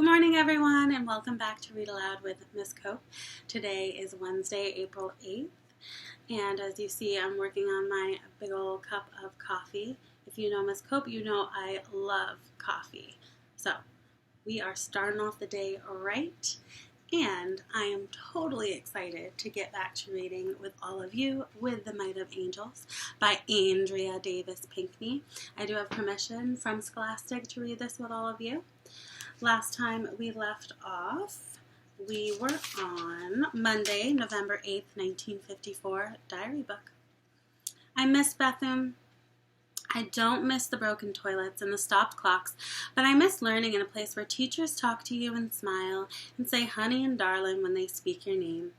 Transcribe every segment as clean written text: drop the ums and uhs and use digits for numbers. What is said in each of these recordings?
Good morning, everyone, and welcome back to Read Aloud with Miss Cope. Today is Wednesday, April 8th, and as you see, I'm working on my big old cup of coffee. If you know Miss Cope, you know I love coffee. So, we are starting off the day right, and I am totally excited to get back to reading with all of you with The Might of Angels by Andrea Davis Pinkney. I do have permission from Scholastic to read this with all of you. Last time we left off, we were on Monday, November 8th, 1954, diary book. I miss Bethune. I don't miss the broken toilets and the stopped clocks, but I miss learning in a place where teachers talk to you and smile and say honey and darling when they speak your name.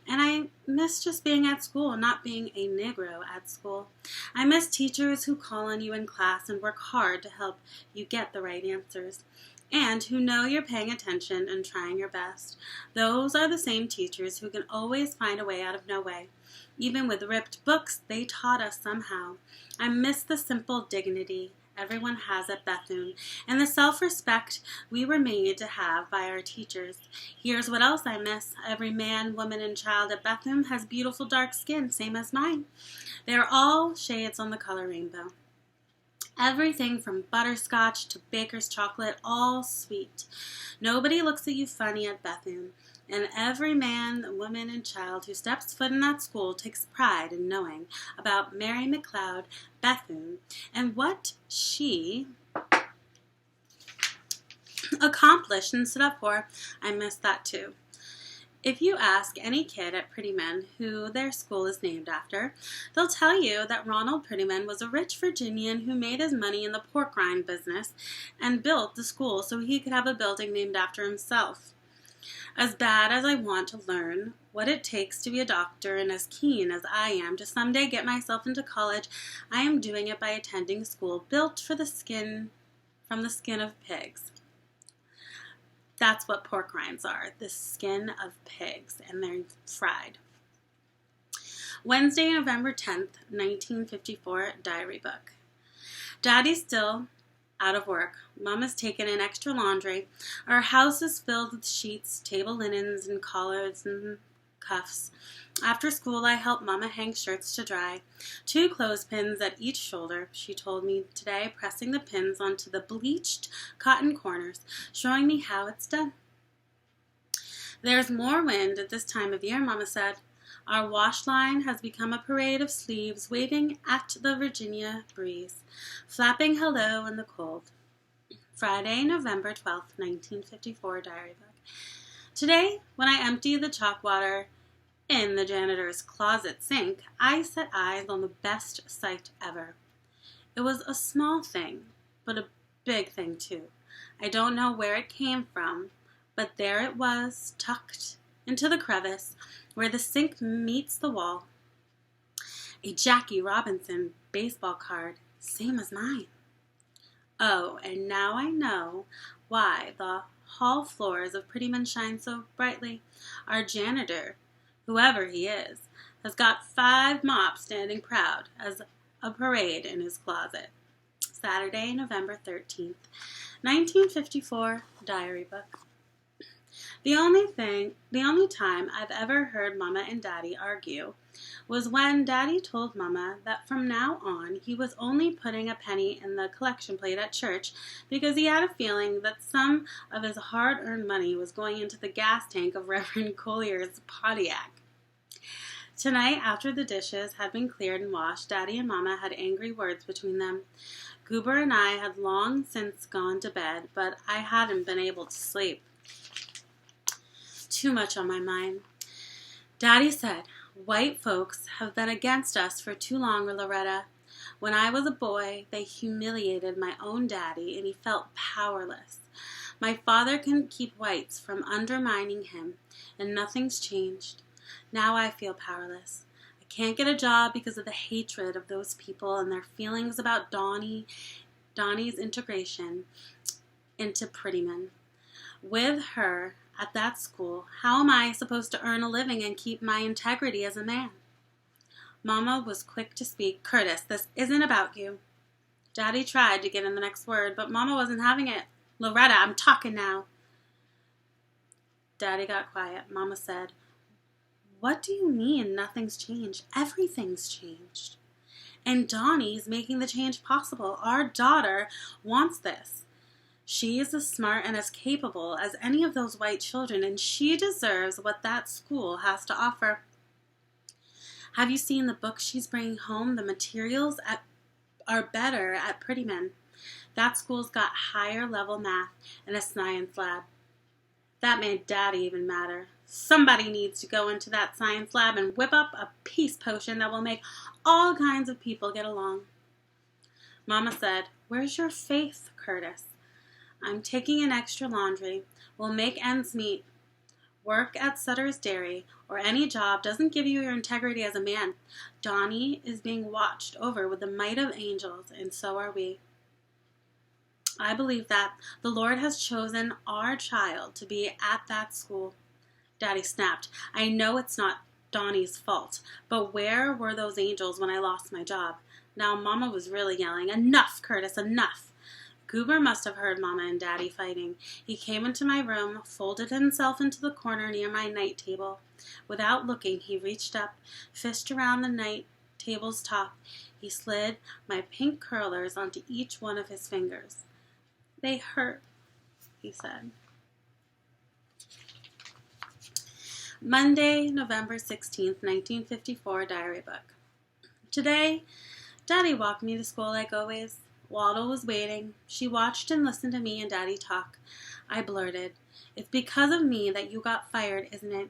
And I miss just being at school, not being a Negro at school. I miss teachers who call on you in class and work hard to help you get the right answers, and who know you're paying attention and trying your best. Those are the same teachers who can always find a way out of no way. Even with ripped books, they taught us somehow. I miss the simple dignity everyone has at Bethune, and the self-respect we were made to have by our teachers. Here's what else I miss. Every man, woman, and child at Bethune has beautiful dark skin, same as mine. They are all shades on the color rainbow. Everything from butterscotch to baker's chocolate, all sweet. Nobody looks at you funny at Bethune, and every man, woman, and child who steps foot in that school takes pride in knowing about Mary McLeod Bethune and what she accomplished and stood up for. I miss that too. If you ask any kid at Prettyman who their school is named after, they'll tell you that Ronald Prettyman was a rich Virginian who made his money in the pork rind business and built the school so he could have a building named after himself. As bad as I want to learn what it takes to be a doctor, and as keen as I am to someday get myself into college, I am doing it by attending school built from the skin of pigs. That's what pork rinds are, the skin of pigs, and they're fried. Wednesday, November 10th, 1954, diary book. Daddy's still out of work. Mama's taken in extra laundry. Our house is filled with sheets, table linens, and collars and cuffs. After school, I help Mama hang shirts to dry. 2 clothespins at each shoulder, she told me today, pressing the pins onto the bleached cotton corners, showing me how it's done. There's more wind at this time of year, Mama said. Our wash line has become a parade of sleeves waving at the Virginia breeze, flapping hello in the cold. Friday, November 12th, 1954, diary book. Today, when I emptied the chalk water in the janitor's closet sink, I set eyes on the best sight ever. It was a small thing, but a big thing too. I don't know where it came from, but there it was, tucked into the crevice where the sink meets the wall. A Jackie Robinson baseball card, same as mine. Oh, and now I know why the hall floors of Prettyman shine so brightly. Our janitor, whoever he is, has got 5 mops standing proud as a parade in his closet. Saturday, November 13th, 1954, diary book. The only time I've ever heard Mama and Daddy argue was when Daddy told Mama that from now on he was only putting a penny in the collection plate at church because he had a feeling that some of his hard-earned money was going into the gas tank of Reverend Collier's Pontiac. Tonight, after the dishes had been cleared and washed, Daddy and Mama had angry words between them. Goober and I had long since gone to bed, but I hadn't been able to sleep. Too much on my mind. Daddy said, white folks have been against us for too long, Loretta. When I was a boy, they humiliated my own daddy, and he felt powerless. My father couldn't keep whites from undermining him, and nothing's changed. Now I feel powerless. I can't get a job because of the hatred of those people and their feelings about Donnie's integration into Prettyman. With her at that school, how am I supposed to earn a living and keep my integrity as a man? Mama was quick to speak. Curtis, this isn't about you. Daddy tried to get in the next word, but Mama wasn't having it. Loretta, I'm talking now. Daddy got quiet. Mama said, "What do you mean nothing's changed? Everything's changed. And Dawnie's making the change possible. Our daughter wants this. She is as smart and as capable as any of those white children, and she deserves what that school has to offer. Have you seen the books she's bringing home? The materials are better at Prettyman. That school's got higher level math and a science lab." That made Daddy even madder. "Somebody needs to go into that science lab and whip up a peace potion that will make all kinds of people get along." Mama said, "Where's your faith, Curtis? I'm taking in extra laundry. We'll make ends meet. Work at Sutter's Dairy or any job doesn't give you your integrity as a man. Dawnie is being watched over with the might of angels, and so are we. I believe that the Lord has chosen our child to be at that school." Daddy snapped. "I know it's not Dawnie's fault, but where were those angels when I lost my job?" Now Mama was really yelling, "Enough, Curtis, enough!" Goober must have heard Mama and Daddy fighting. He came into my room, folded himself into the corner near my night table. Without looking, he reached up, fished around the night table's top. He slid my pink curlers onto each one of his fingers. "They hurt," he said. Monday, November 16th, 1954, diary book. Today, Daddy walked me to school like always. Waddle was waiting. She watched and listened to me and Daddy talk. I blurted, "It's because of me that you got fired, isn't it?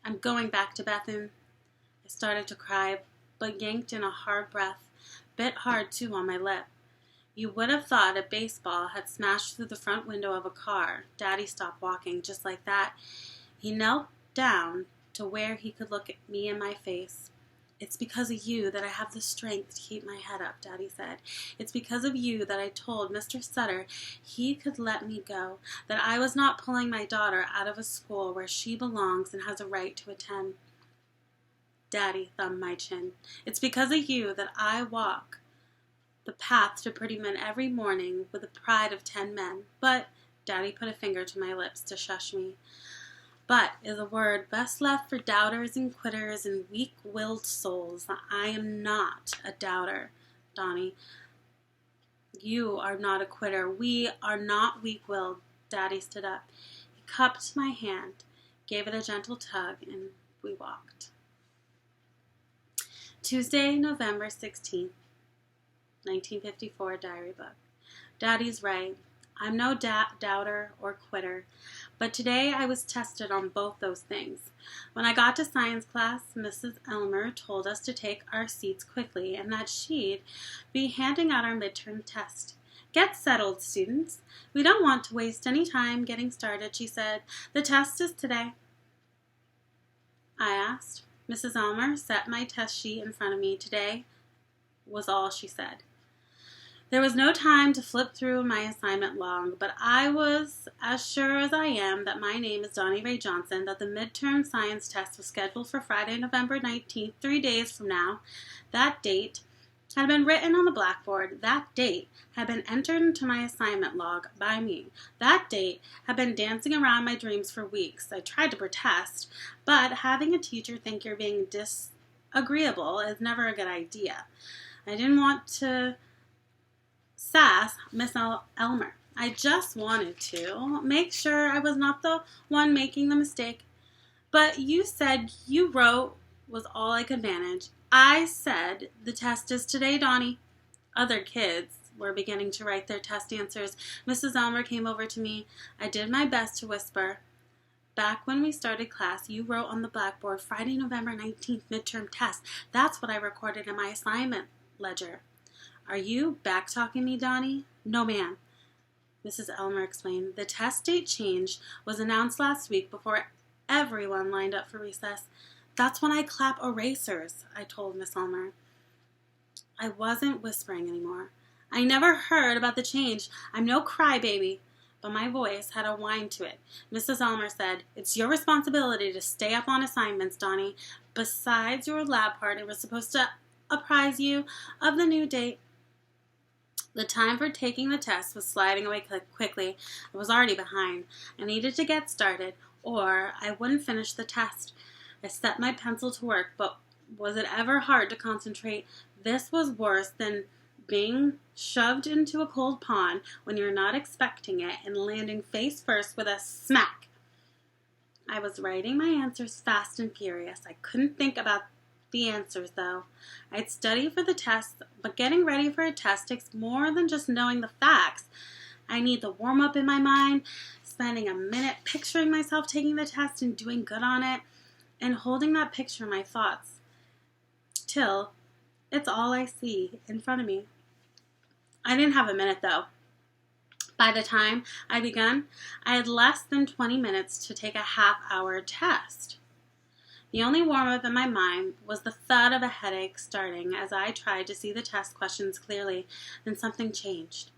I'm going back to Bethune." I started to cry, but yanked in a hard breath, bit hard too on my lip. You would have thought a baseball had smashed through the front window of a car. Daddy stopped walking just like that. He knelt down to where he could look at me in my face. "It's because of you that I have the strength to keep my head up," Daddy said. "It's because of you that I told Mr. Sutter he could let me go, that I was not pulling my daughter out of a school where she belongs and has a right to attend." Daddy thumbed my chin. "It's because of you that I walk the path to Prettyman every morning with the pride of 10 men. But," Daddy put a finger to my lips to shush me, "but is a word best left for doubters and quitters and weak-willed souls. I am not a doubter, Dawnie. You are not a quitter. We are not weak-willed." Daddy stood up. He cupped my hand, gave it a gentle tug, and we walked. Tuesday, November 16th, 1954, diary book. Daddy's right. I'm no doubter or quitter, but today I was tested on both those things. When I got to science class, Mrs. Elmer told us to take our seats quickly and that she'd be handing out our midterm test. "Get settled, students. We don't want to waste any time getting started," she said. "The test is today." I asked. Mrs. Elmer set my test sheet in front of me. "Today," was all she said. There was no time to flip through my assignment log, but I was as sure as I am that my name is Dawnie Ray Johnson, that the midterm science test was scheduled for Friday, November 19th, 3 days from now. That date had been written on the blackboard. That date had been entered into my assignment log by me. That date had been dancing around my dreams for weeks. I tried to protest, but having a teacher think you're being disagreeable is never a good idea. I didn't want to sass Miss Elmer. I just wanted to make sure I was not the one making the mistake. "But you said you wrote," was all I could manage. "I said the test is today, Dawnie." Other kids were beginning to write their test answers. Mrs. Elmer came over to me. I did my best to whisper. "Back when we started class, you wrote on the blackboard, Friday, November 19th, midterm test. That's what I recorded in my assignment ledger." "Are you back-talking me, Dawnie?" "No, ma'am," Mrs. Elmer explained. "The test date change was announced last week before everyone lined up for recess. That's when I clap erasers," I told Miss Elmer. I wasn't whispering anymore. "I never heard about the change. I'm no crybaby," but my voice had a whine to it. Mrs. Elmer said, "It's your responsibility to stay up on assignments, Dawnie. Besides your lab part, it was supposed to apprise you of the new date." The time for taking the test was sliding away quickly. I was already behind. I needed to get started. or I wouldn't finish the test. I set my pencil to work, but was it ever hard to concentrate? This was worse than being shoved into a cold pond when you're not expecting it and landing face first with a smack. I was writing my answers fast and furious. I couldn't think about the answers, though. I'd study for the test, but getting ready for a test takes more than just knowing the facts. I need the warm-up in my mind, spending a minute picturing myself taking the test and doing good on it, and holding that picture in my thoughts till it's all I see in front of me. I didn't have a minute, though. By the time I begun, I had less than 20 minutes to take a half-hour test. The only warm-up in my mind was the thud of a headache starting as I tried to see the test questions clearly. Then something changed.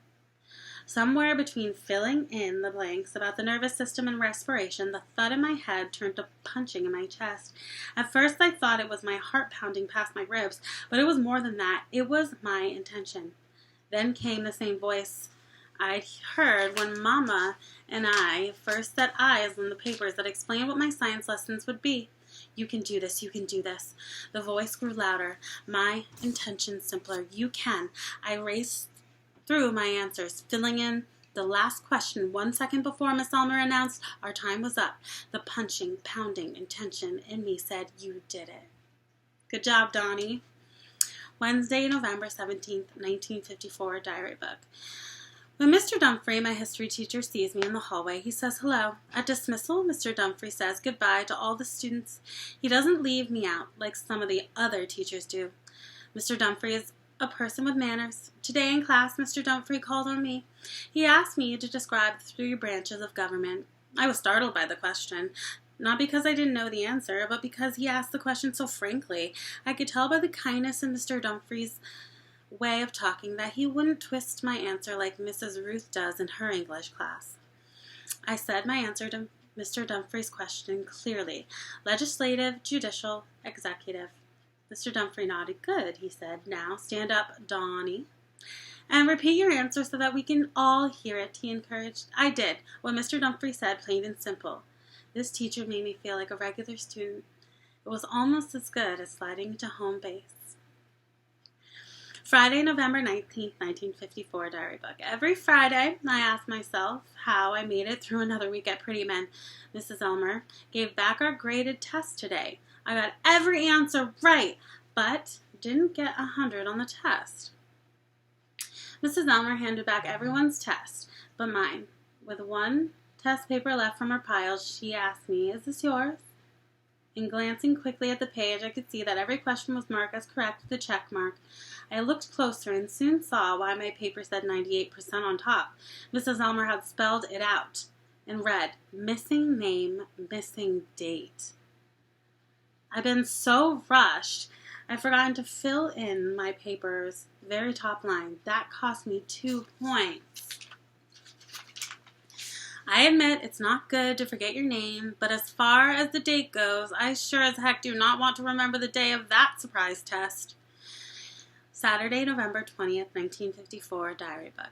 Somewhere between filling in the blanks about the nervous system and respiration, the thud in my head turned to punching in my chest. At first I thought it was my heart pounding past my ribs, but it was more than that. It was my intention. Then came the same voice I'd heard when Mama and I first set eyes on the papers that explained what my science lessons would be. You can do this, you can do this. The voice grew louder, my intention simpler. You can. I raced through my answers, filling in the last question 1 second before Miss Elmer announced our time was up. The punching, pounding intention in me said, you did it. Good job, Dawnie. Wednesday, November 17th, 1954, diary book. When Mr. Dumfrey, my history teacher, sees me in the hallway, he says hello. At dismissal, Mr. Dumfrey says goodbye to all the students. He doesn't leave me out like some of the other teachers do. Mr. Dumfrey is a person with manners. Today in class, Mr. Dumfrey called on me. He asked me to describe the 3 branches of government. I was startled by the question, not because I didn't know the answer, but because he asked the question so frankly. I could tell by the kindness in Mr. Dumfrey's way of talking that he wouldn't twist my answer like Mrs. Ruth does in her English class. I said my answer to Mr. Dumfrey's question clearly. Legislative, judicial, executive. Mr. Dumfrey nodded. Good, he said. Now stand up, Dawnie, and repeat your answer so that we can all hear it, he encouraged. I did what Mr. Dumfrey said, plain and simple. This teacher made me feel like a regular student. It was almost as good as sliding into home base. Friday, November 19th, 1954, diary book. Every Friday, I ask myself how I made it through another week at Prettyman. Mrs. Elmer gave back our graded test today. I got every answer right, but didn't get 100 on the test. Mrs. Elmer handed back everyone's test, but mine. With one test paper left from her pile, she asked me, "Is this yours?" In glancing quickly at the page, I could see that every question was marked as correct with a check mark. I looked closer and soon saw why my paper said 98% on top. Mrs. Elmer had spelled it out and read, missing name, missing date. I've been so rushed, I've forgotten to fill in my paper's very top line. That cost me 2 points. I admit it's not good to forget your name, but as far as the date goes, I sure as heck do not want to remember the day of that surprise test. Saturday, November 20th, 1954, diary book.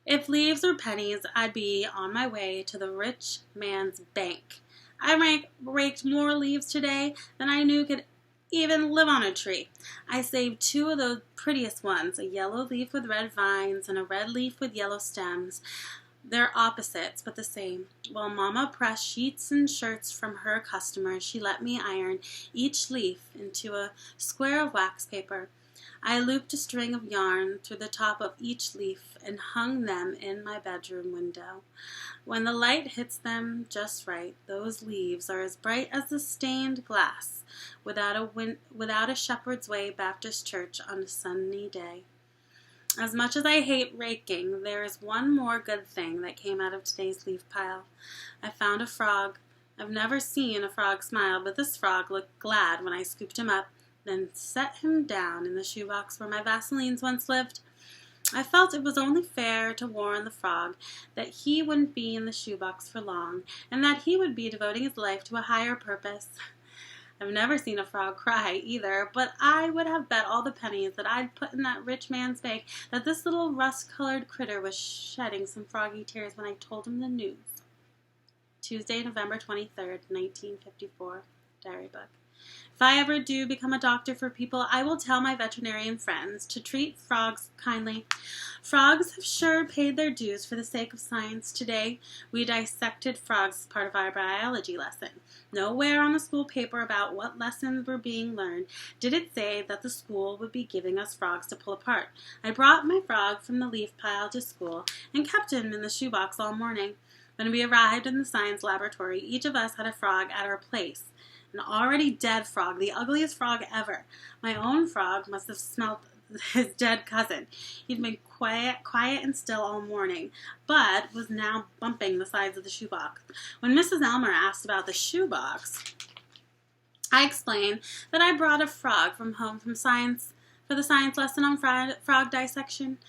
If leaves were pennies, I'd be on my way to the rich man's bank. I raked more leaves today than I knew could even live on a tree. I saved 2 of the prettiest ones, a yellow leaf with red vines and a red leaf with yellow stems. They're opposites, but the same. While Mama pressed sheets and shirts from her customers, she let me iron each leaf into a square of wax paper. I looped a string of yarn through the top of each leaf and hung them in my bedroom window. When the light hits them just right, those leaves are as bright as the stained glass without a Shepherd's Way Baptist Church on a sunny day. As much as I hate raking, there is one more good thing that came out of today's leaf pile. I found a frog. I've never seen a frog smile, but this frog looked glad when I scooped him up, then set him down in the shoebox where my Vaselines once lived. I felt it was only fair to warn the frog that he wouldn't be in the shoebox for long, and that he would be devoting his life to a higher purpose. I've never seen a frog cry either, but I would have bet all the pennies that I'd put in that rich man's bank that this little rust-colored critter was shedding some froggy tears when I told him the news. Tuesday, November 23rd, 1954. Diary book. If I ever do become a doctor for people, I will tell my veterinarian friends to treat frogs kindly. Frogs have sure paid their dues for the sake of science. Today, we dissected frogs as part of our biology lesson. Nowhere on the school paper about what lessons were being learned did it say that the school would be giving us frogs to pull apart. I brought my frog from the leaf pile to school and kept him in the shoebox all morning. When we arrived in the science laboratory, each of us had a frog at our place. An already dead frog, the ugliest frog ever. My own frog must have smelled his dead cousin. He'd been quiet and still all morning, but was now bumping the sides of the shoebox. When Mrs. Elmer asked about the shoebox, I explained that I brought a frog from home from science for the science lesson on frog dissection.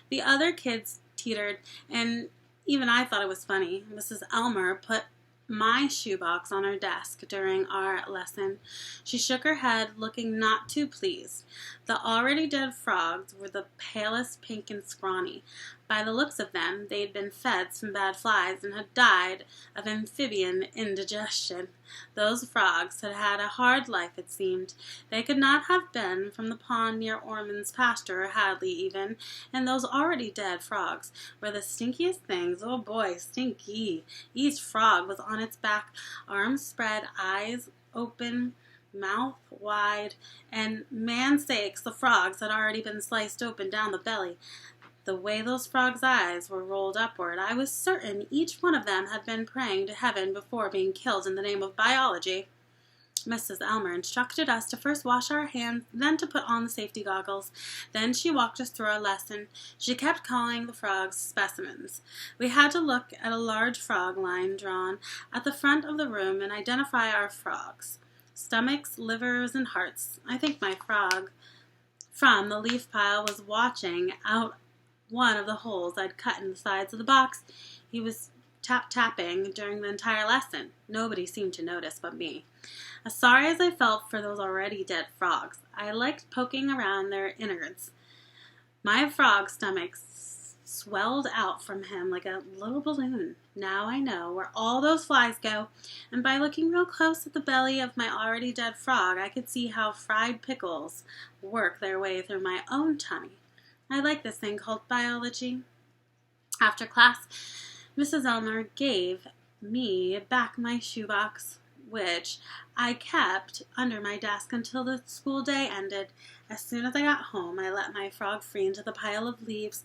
The other kids teetered, and even I thought it was funny. Mrs. Elmer put my shoebox on her desk during our lesson. She shook her head, looking not too pleased. The already dead frogs were the palest pink and scrawny. By the looks of them, they had been fed some bad flies and had died of amphibian indigestion. Those frogs had had a hard life, it seemed. They could not have been from the pond near Ormond's pasture, or Hadley even, and those already dead frogs were the stinkiest things. Oh boy, stinky. Each frog was on its back, arms spread, eyes open, mouth wide, and, man's sakes, the frogs had already been sliced open down the belly. The way those frogs' eyes were rolled upward, I was certain each one of them had been praying to heaven before being killed in the name of biology. Mrs. Elmer instructed us to first wash our hands, then to put on the safety goggles. Then she walked us through our lesson. She kept calling the frogs specimens. We had to look at a large frog line drawn at the front of the room and identify our frogs. Stomachs, livers, and hearts. I think my frog from the leaf pile was watching out one of the holes I'd cut in the sides of the box. He was tapping during the entire lesson. Nobody seemed to notice but me. As sorry as I felt for those already dead frogs, I liked poking around their innards. My frog's stomach swelled out from him like a little balloon. Now I know where all those flies go, and by looking real close at the belly of my already dead frog, I could see how fried pickles work their way through my own tummy. I like this thing called biology. After class, Mrs. Elmer gave me back my shoebox, which I kept under my desk until the school day ended. As soon as I got home, I let my frog free into the pile of leaves.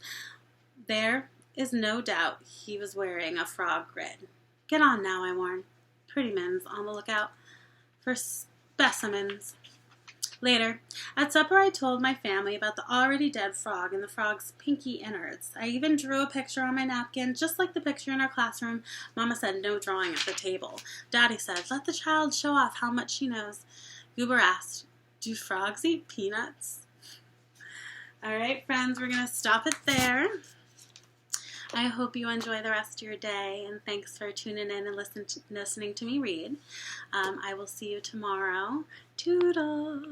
There is no doubt he was wearing a frog grid. Get on now, I warned. Prettyman's on the lookout for specimens. Later, at supper, I told my family about the already dead frog and the frog's pinky innards. I even drew a picture on my napkin, just like the picture in our classroom. Mama said no drawing at the table. Daddy said, let the child show off how much she knows. Goober asked, do frogs eat peanuts? All right, friends, we're going to stop it there. I hope you enjoy the rest of your day, and thanks for tuning in and listening to me read. I will see you tomorrow. Toodles!